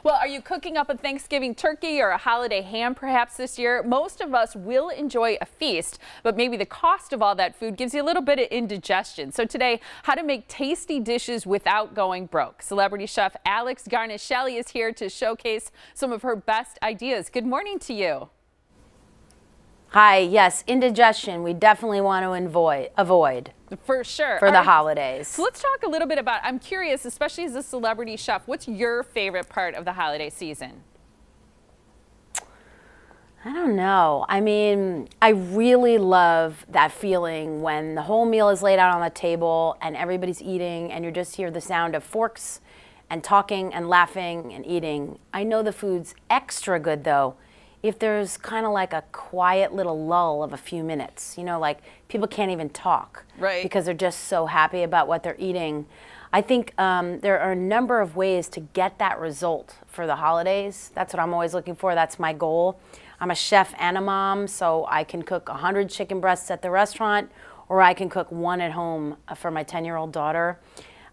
Well, are you cooking up a Thanksgiving turkey or a holiday ham perhaps this year? Most of us will enjoy a feast, but maybe the cost of all that food gives you a little bit of indigestion. So today, how to make tasty dishes without going broke. Celebrity chef Alex Guarnaschelli is here to showcase some of her best ideas. Good morning to you. Hi, yes, indigestion we definitely want to avoid. For sure. For the holidays. So let's talk a little bit about, I'm curious, especially as a celebrity chef, what's your favorite part of the holiday season? I don't know. I mean, I really love that feeling when the whole meal is laid out on the table and everybody's eating and you just hear the sound of forks and talking and laughing and eating. I know the food's extra good though if there's kind of like a quiet little lull of a few minutes, you know, like people can't even talk, right? Because they're just so happy about what they're eating. I think there are a number of ways to get that result for the holidays. That's what I'm always looking for. That's my goal. I'm a chef and a mom, so I can cook 100 chicken breasts at the restaurant, or I can cook one at home for my 10-year-old daughter.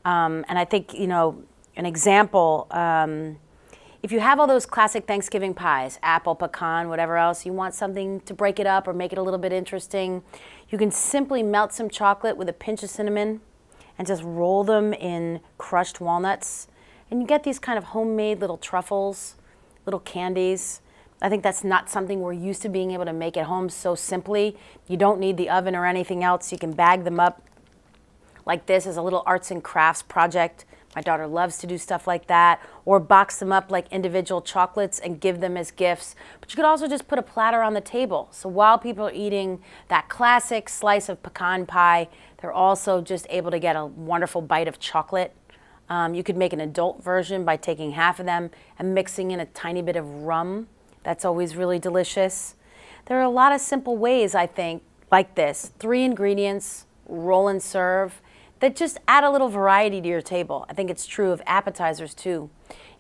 And I think, you know, an example, if you have all those classic Thanksgiving pies, apple, pecan, whatever else, you want something to break it up or make it a little bit interesting, you can simply melt some chocolate with a pinch of cinnamon and just roll them in crushed walnuts. And you get these kind of homemade little truffles, little candies. I think that's not something we're used to being able to make at home so simply. You don't need the oven or anything else. You can bag them up like this as a little arts and crafts project. My daughter loves to do stuff like that, or box them up like individual chocolates and give them as gifts. But you could also just put a platter on the table. So while people are eating that classic slice of pecan pie, they're also just able to get a wonderful bite of chocolate. You could make an adult version by taking half of them and mixing in a tiny bit of rum. That's always really delicious. There are a lot of simple ways, I think, like this. 3 ingredients, roll and serve, that just add a little variety to your table. I think it's true of appetizers too.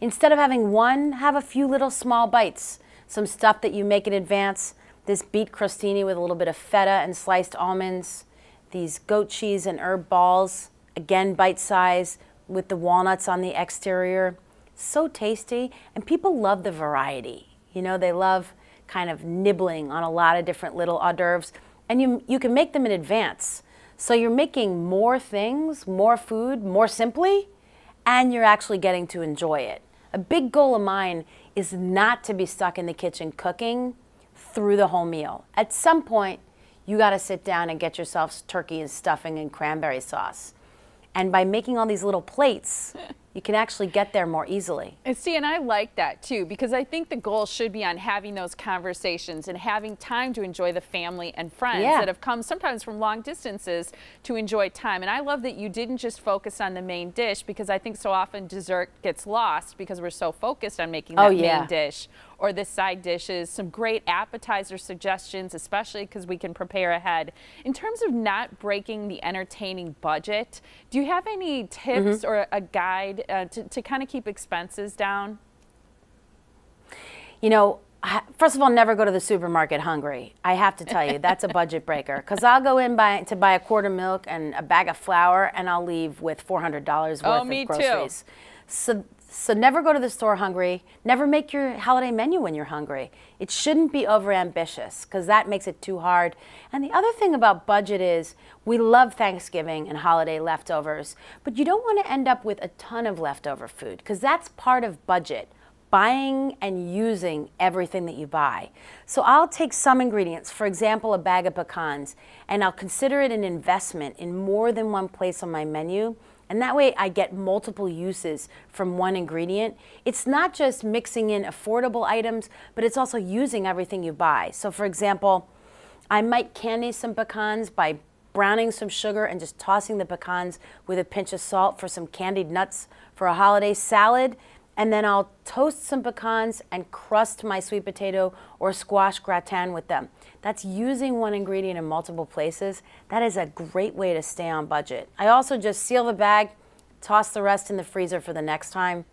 Instead of having one, have a few little small bites. Some stuff that you make in advance. This beet crostini with a little bit of feta and sliced almonds. These goat cheese and herb balls, again bite size with the walnuts on the exterior. So tasty, and people love the variety. You know, they love kind of nibbling on a lot of different little hors d'oeuvres, and you can make them in advance. So you're making more things, more food, more simply, and you're actually getting to enjoy it. A big goal of mine is not to be stuck in the kitchen cooking through the whole meal. At some point, you got to sit down and get yourself turkey and stuffing and cranberry sauce. And by making all these little plates, you can actually get there more easily. And see, and I like that too, because I think the goal should be on having those conversations and having time to enjoy the family and friends that have come sometimes from long distances to enjoy time. And I love that you didn't just focus on the main dish, because I think so often dessert gets lost because we're so focused on making that main dish or the side dishes. Some great appetizer suggestions, especially because we can prepare ahead. In terms of not breaking the entertaining budget, do you have any tips or a guide to kind of keep expenses down? You know, first of all, never go to the supermarket hungry. I have to tell you, that's a budget breaker. Because I'll go in to buy a quart of milk and a bag of flour, and I'll leave with $400 worth of groceries. So never go to the store hungry. Never make your holiday menu when you're hungry. It shouldn't be overambitious, because that makes it too hard. And the other thing about budget is we love Thanksgiving and holiday leftovers, but you don't want to end up with a ton of leftover food, because that's part of budget, buying and using everything that you buy. So I'll take some ingredients, for example, a bag of pecans, and I'll consider it an investment in more than one place on my menu. And that way I get multiple uses from one ingredient. It's not just mixing in affordable items, but it's also using everything you buy. So for example, I might candy some pecans by browning some sugar and just tossing the pecans with a pinch of salt for some candied nuts for a holiday salad. And then I'll toast some pecans and crust my sweet potato or squash gratin with them. That's using one ingredient in multiple places. That is a great way to stay on budget. I also just seal the bag, toss the rest in the freezer for the next time.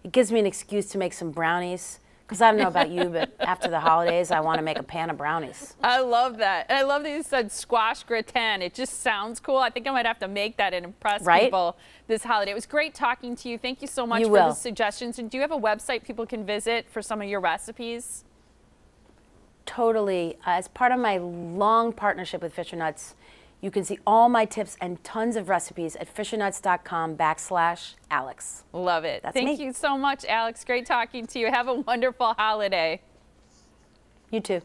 It gives me an excuse to make some brownies Because I don't know about you, but after the holidays, I want to make a pan of brownies. I love that. And I love that you said squash gratin. It just sounds cool. I think I might have to make that and impress people this holiday. It was great talking to you. Thank you so much for the suggestions. And do you have a website people can visit for some of your recipes? Totally. As part of my long partnership with Fisher Nuts, you can see all my tips and tons of recipes at fishernuts.com/Alex. Love it. That's Thank you so much, Alex. Great talking to you. Have a wonderful holiday. You too.